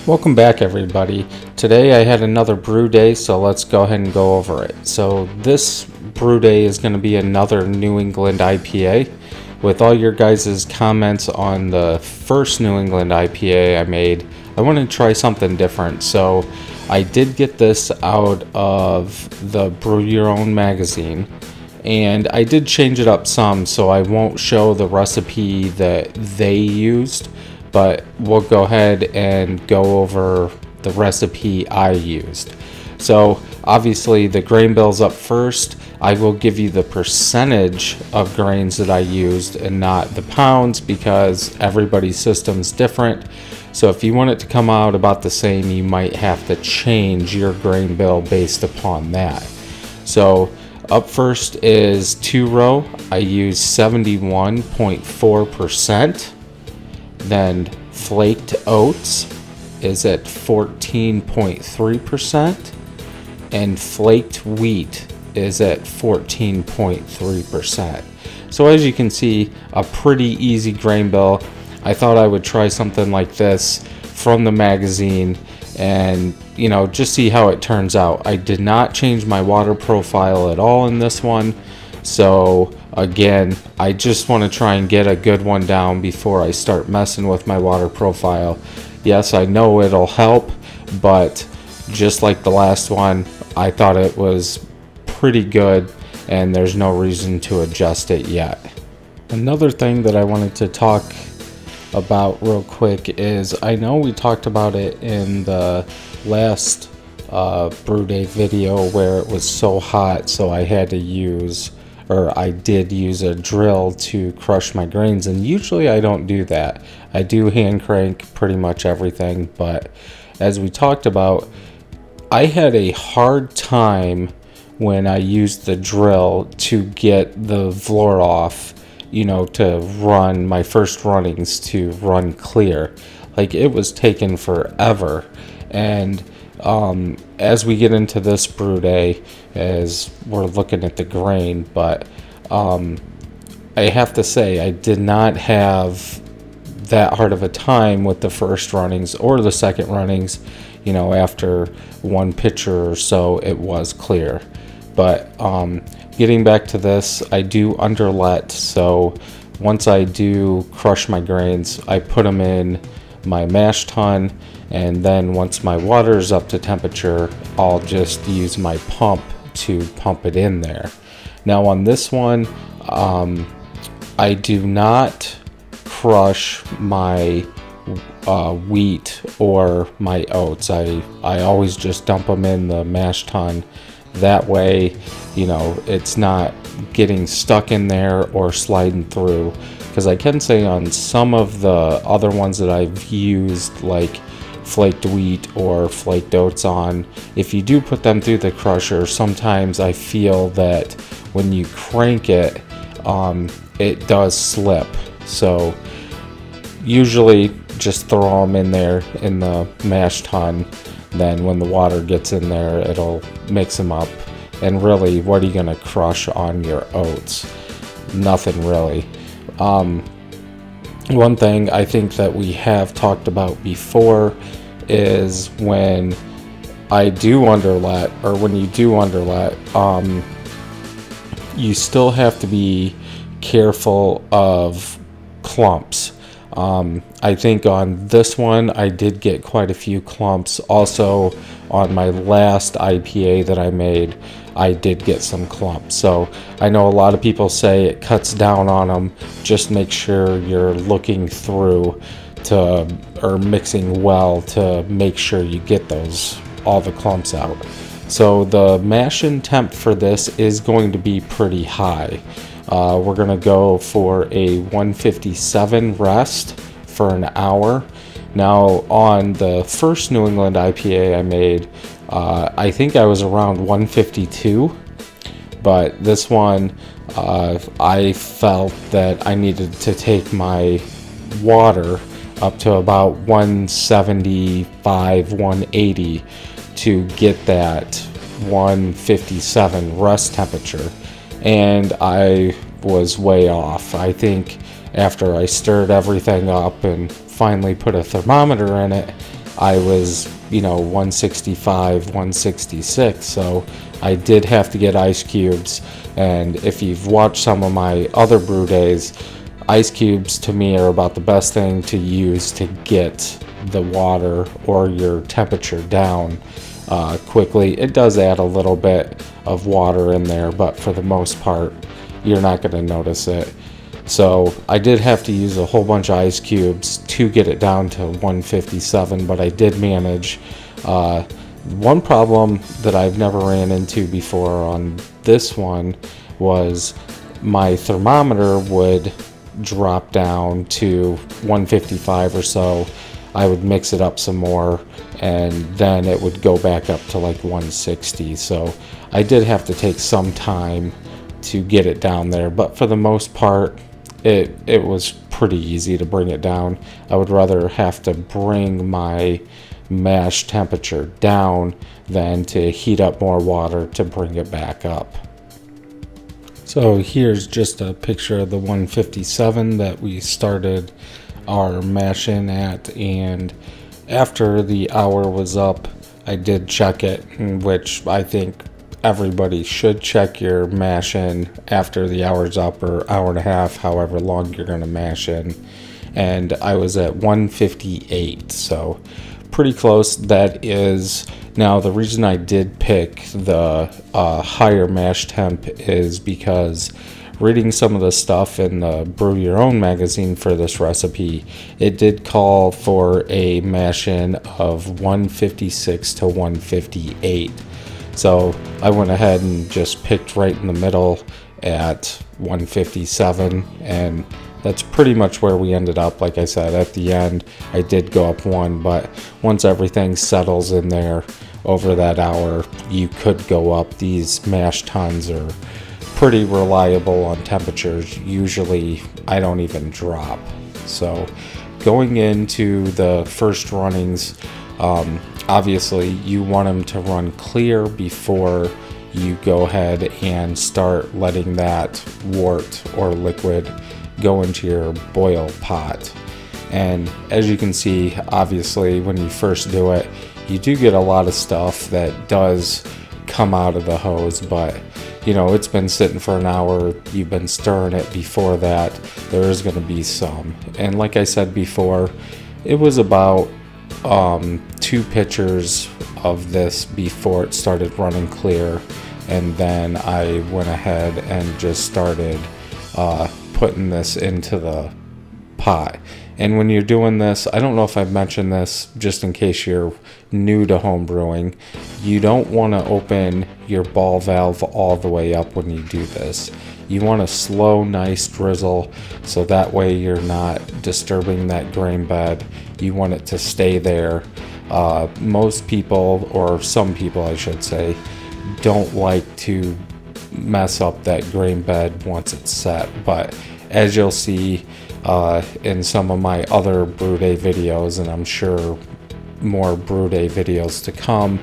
Welcome back, everybody. Today I had another brew day, so let's go ahead and go over it. So this brew day is going to be another New England IPA. With all your guys' comments on the first New England IPA I made, I want to try something different. So I did get this out of the Brew Your Own magazine, and I did change it up some, so I won't show the recipe that they used, but we'll go ahead and go over the recipe I used. So obviously the grain bill's up first. I will give you the percentage of grains that I used and not the pounds, because everybody's system's different. So if you want it to come out about the same, you might have to change your grain bill based upon that. So up first is 2-row. I used 71.4%. Then Flaked Oats is at 14.3%, and Flaked Wheat is at 14.3%. So as you can see, a pretty easy grain bill. I thought I would try something like this from the magazine and, you know, just see how it turns out. I did not change my water profile at all in this one. So again, I just want to try and get a good one down before I start messing with my water profile. Yes, I know it'll help, but just like the last one, I thought it was pretty good and there's no reason to adjust it yet. Another thing that I wanted to talk about real quick is, I know we talked about it in the last brew day video where it was so hot, so I had to use, or I did use, a drill to crush my grains, and usually I don't do that. I do hand crank pretty much everything, but as we talked about, I had a hard time when I used the drill to get the Vlor off, you know, to run my first runnings, to run clear. Like, it was taking forever. And as we get into this brew day, as we're looking at the grain, but I have to say I did not have that hard of a time with the first runnings or the second runnings. You know, after one pitcher or so, it was clear. But getting back to this, I do underlet. So once I do crush my grains, I put them in my mash tun, and then once my water is up to temperature, I'll just use my pump to pump it in there. Now on this one, I do not crush my wheat or my oats. I always just dump them in the mash tun. That way, you know, it's not getting stuck in there or sliding through. Because I can say on some of the other ones that I've used, like Flaked Wheat or Flaked Oats on, if you do put them through the crusher, sometimes I feel that when you crank it, it does slip. So usually just throw them in there in the mash tun. Then when the water gets in there, it'll mix them up. And really, what are you going to crush on your oats? Nothing really. One thing I think that we have talked about before is when I do underlet, or when you do underlet, you still have to be careful of clumps. I think on this one I did get quite a few clumps. Also on my last IPA that I made, I did get some clumps. So I know a lot of people say it cuts down on them. Just make sure you're looking through to, or mixing well, to make sure you get those, all the clumps out. So the mash-in temp for this is going to be pretty high. We're going to go for a 157 rest for an hour. Now on the first New England IPA I made, I think I was around 152, but this one I felt that I needed to take my water up to about 175, 180 to get that 157 rest temperature. And I was way off. I think after I stirred everything up and finally put a thermometer in it, I was, 165, 166. So I did have to get ice cubes. And if you've watched some of my other brew days, ice cubes to me are about the best thing to use to get the water or your temperature down quickly. It does add a little bit of water in there, but for the most part, you're not going to notice it. So I did have to use a whole bunch of ice cubes to get it down to 157, but I did manage. One problem that I've never ran into before on this one was my thermometer would drop down to 155 or so. I would mix it up some more, and then it would go back up to like 160. So I did have to take some time to get it down there, but for the most part, it was pretty easy to bring it down. I would rather have to bring my mash temperature down than to heat up more water to bring it back up. So here's just a picture of the 157 that we started our mash in at, and after the hour was up, I did check it, which I think everybody should check your mash in after the hour's up, or hour and a half, however long you're going to mash in. And I was at 158, so pretty close. That is, now the reason I did pick the higher mash temp is because reading some of the stuff in the Brew Your Own magazine for this recipe, it did call for a mash in of 156 to 158. So I went ahead and just picked right in the middle at 157, and that's pretty much where we ended up. Like I said, at the end I did go up one, but once everything settles in there over that hour, you could go up. These mash tons are pretty reliable on temperatures. Usually I don't even drop. So going into the first runnings, obviously you want them to run clear before you go ahead and start letting that wort or liquid go into your boil pot. And as you can see, obviously when you first do it, you do get a lot of stuff that does come out of the hose, but it's been sitting for an hour, you've been stirring it before that, there is going to be some. And like I said before, it was about 2 pitchers of this before it started running clear, and then I went ahead and just started putting this into the pot. And when you're doing this, I don't know if I've mentioned this, just in case you're new to home brewing, you don't want to open your ball valve all the way up when you do this. You want a slow, nice drizzle, so that way you're not disturbing that grain bed. You want it to stay there. Most people, or some people I should say, don't like to mess up that grain bed once it's set, but as you'll see in some of my other brew day videos, and I'm sure more brew day videos to come,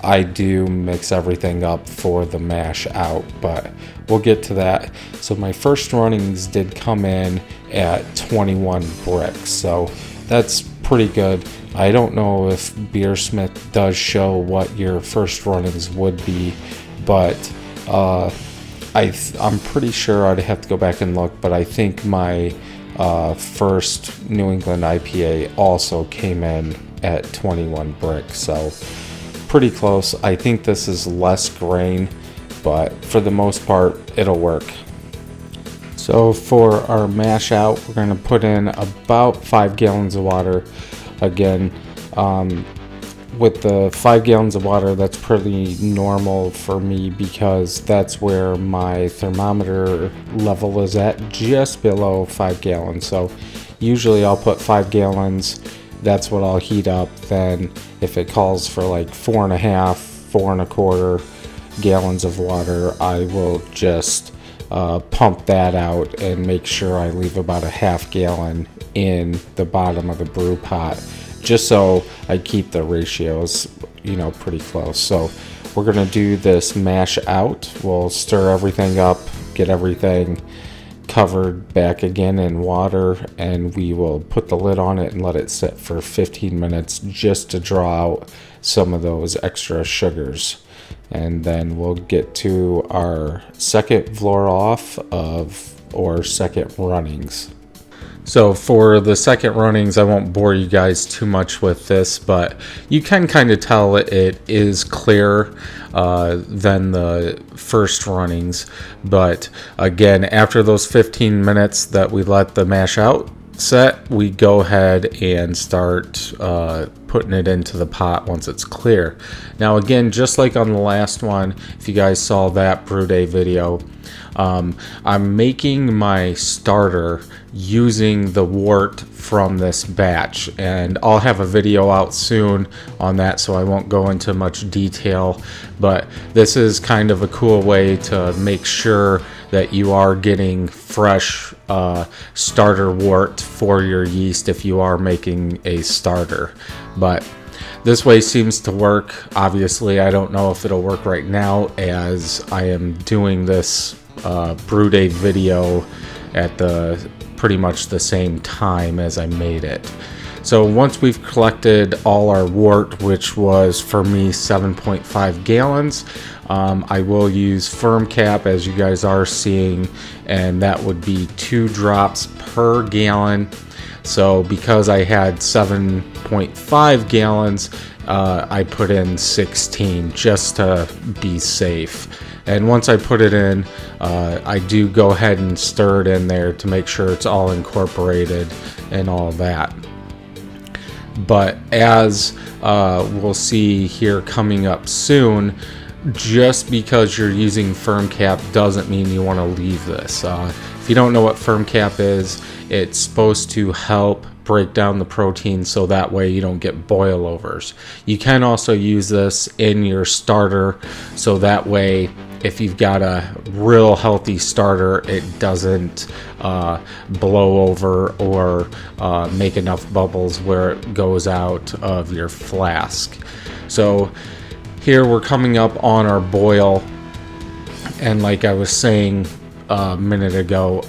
I do mix everything up for the mash out, but we'll get to that. So my first runnings did come in at 21 bricks, so that's pretty good. I don't know if Beersmith does show what your first runnings would be, but I'm pretty sure. I'd have to go back and look, but I think my first New England IPA also came in at 21 bricks, so pretty close. I think this is less grain, but for the most part it'll work. So for our mash out, we're going to put in about 5 gallons of water. Again, with the 5 gallons of water, that's pretty normal for me because that's where my thermometer level is at, just below 5 gallons. So usually I'll put 5 gallons, that's what I'll heat up. Then if it calls for like 4.5, 4.25 gallons of water, I will just pump that out and make sure I leave about a half gallon in the bottom of the brew pot, just so I keep the ratios, pretty close. So we're gonna do this mash out. We'll stir everything up, get everything covered back again in water, and we will put the lid on it and let it sit for 15 minutes just to draw out some of those extra sugars. And then we'll get to our second vlor off or second runnings. So for the second runnings, I won't bore you guys too much with this, but you can kind of tell it is clearer than the first runnings. But again, after those 15 minutes that we let the mash out set, we go ahead and start putting it into the pot once it's clear. Now again, just like on the last one, if you guys saw that brew day video, I'm making my starter using the wort from this batch, and I'll have a video out soon on that, so I won't go into much detail, but this is kind of a cool way to make sure that you are getting fresh starter wort for your yeast if you are making a starter. But this way seems to work. Obviously, I don't know if it'll work right now, as I am doing this brew day video at pretty much the same time as I made it. So once we've collected all our wort, which was for me 7.5 gallons, I will use firm cap, as you guys are seeing, and that would be 2 drops per gallon. So because I had 7.5 gallons, I put in 16 just to be safe. And once I put it in, I do go ahead and stir it in there to make sure it's all incorporated and all that. But as we'll see here coming up soon, just because you're using firm cap doesn't mean you want to leave this. If you don't know what firm cap is, it's supposed to help break down the protein so that way you don't get boilovers. You can also use this in your starter, so that way if you've got a real healthy starter, it doesn't blow over or make enough bubbles where it goes out of your flask. So here we're coming up on our boil, and like I was saying a minute ago,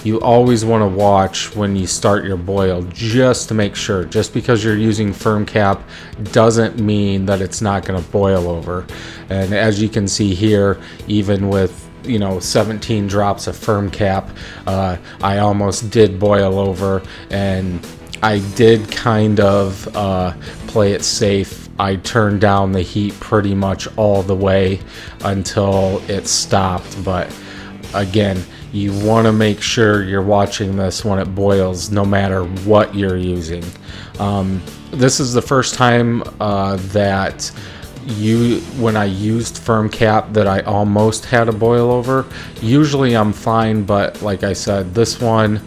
you always want to watch when you start your boil, just to make sure. Just because you're using firm cap doesn't mean that it's not going to boil over. And as you can see here, even with 17 drops of firm cap, I almost did boil over, and I did kind of play it safe. I turned down the heat pretty much all the way until it stopped. But again, you want to make sure you're watching this when it boils, no matter what you're using. This is the first time that when I used firm cap that I almost had a boil over. Usually I'm fine, but like I said, this one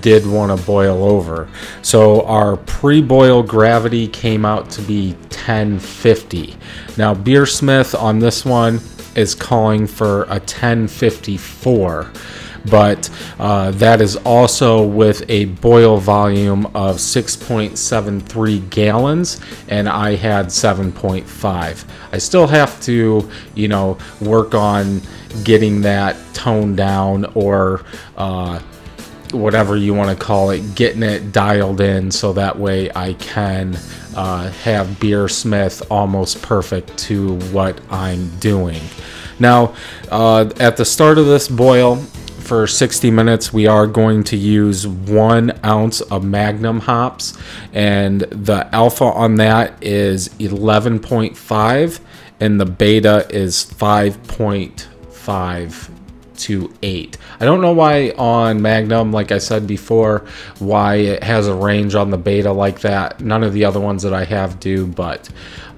did want to boil over. So our pre-boil gravity came out to be 1050. Now Beersmith on this one is calling for a 1054, but that is also with a boil volume of 6.73 gallons, and I had 7.5. I still have to, work on getting that toned down, or whatever you want to call it, getting it dialed in so that way I can have Beersmith almost perfect to what I'm doing. Now, at the start of this boil, for 60 minutes, we are going to use 1 ounce of Magnum hops, and the alpha on that is 11.5, and the beta is 5.5 to 8. I don't know why on Magnum, like I said before, why it has a range on the beta like that. None of the other ones that I have do, but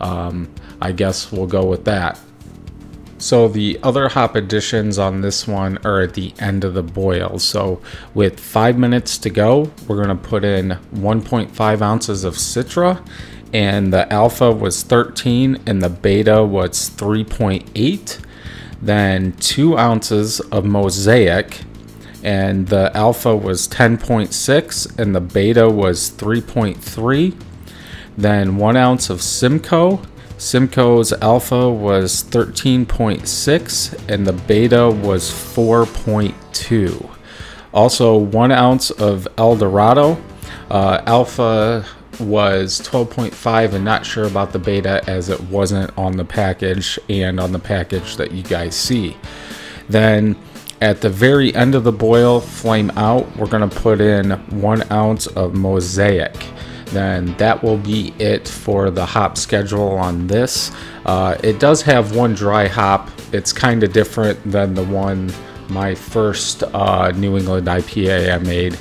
I guess we'll go with that. So the other hop additions on this one are at the end of the boil. So with 5 minutes to go, we're going to put in 1.5 ounces of Citra, and the alpha was 13 and the beta was 3.8. Then 2 ounces of Mosaic, and the alpha was 10.6 and the beta was 3.3. Then 1 ounce of Simcoe, Simcoe's alpha was 13.6 and the beta was 4.2. Also 1 ounce of El Dorado. Alpha was 12.5 and not sure about the beta as it wasn't on the package and on the package that you guys see. Then at the very end of the boil, flame out, we're going to put in 1 ounce of Mosaic. Then that will be it for the hop schedule on this. It does have 1 dry hop. It's kind of different than the one, my first New England IPA I made.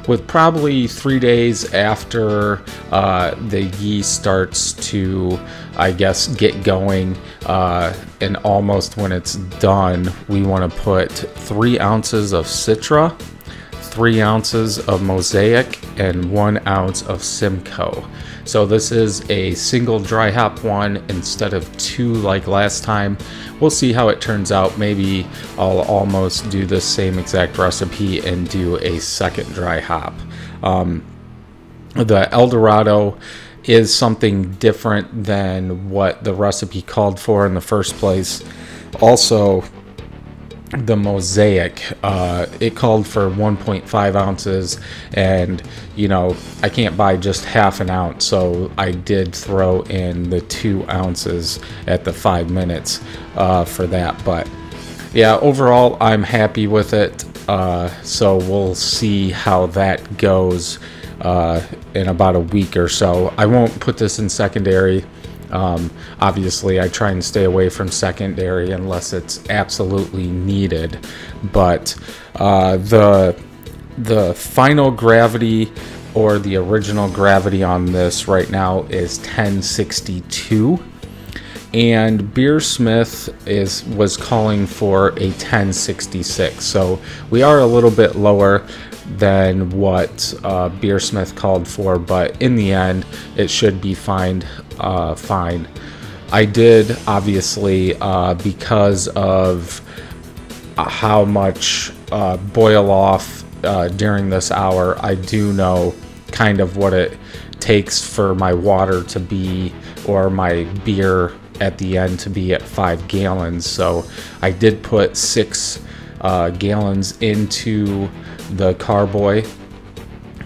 With probably 3 days after the yeast starts to, I guess, get going, and almost when it's done, we want to put 3 ounces of Citra, 3 ounces of Mosaic, and 1 ounce of Simcoe. So this is a single dry hop one instead of 2 like last time. We'll see how it turns out. Maybe I'll almost do the same exact recipe and do a second dry hop. The El Dorado is something different than what the recipe called for in the first place. Also, the Mosaic, it called for 1.5 ounces, and you know, I can't buy just half an ounce, so I did throw in the 2 ounces at the 5 minutes for that. But yeah, overall I'm happy with it, so we'll see how that goes in about a week or so. I won't put this in secondary. Obviously I try and stay away from secondary unless it's absolutely needed, but the final gravity, or the original gravity on this right now, is 1062, and Beersmith was calling for a 1066, so we are a little bit lower than what Beersmith called for, but in the end it should be fine. I did, obviously, because of how much boil off during this hour, I do know kind of what it takes for my water to be, or my beer at the end to be, at 5 gallons. So I did put 6 gallons into the carboy,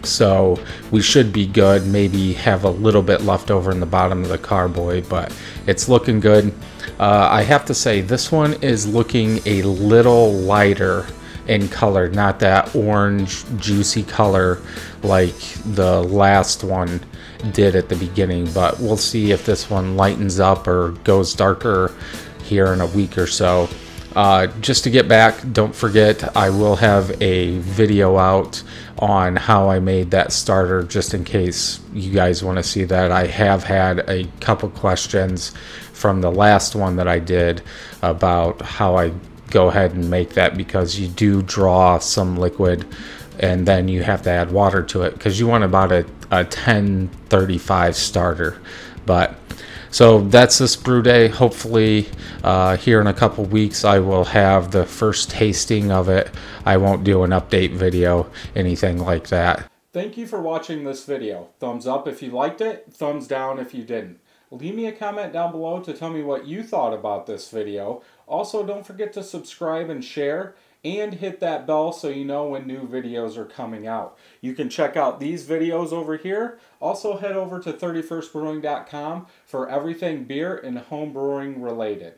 so we should be good. Maybe have a little bit left over in the bottom of the carboy, but it's looking good. I have to say this one is looking a little lighter in color, not that orange juicy color like the last one did at the beginning, but we'll see if this one lightens up or goes darker here in a week or so. Just to get back, don't forget I will have a video out on how I made that starter, just in case you guys want to see that. I have had a couple questions from the last one that I did about how I go ahead and make that, because you do draw some liquid and then you have to add water to it, because you want about a 1035 starter. But so that's this brew day. Hopefully here in a couple weeks I will have the first tasting of it. I won't do an update video, anything like that. Thank you for watching this video. Thumbs up if you liked it, thumbs down if you didn't. Leave me a comment down below to tell me what you thought about this video. Also, don't forget to subscribe and share, and hit that bell so you know when new videos are coming out. You can check out these videos over here. Also head over to 31stbrewing.com for everything beer and home brewing related.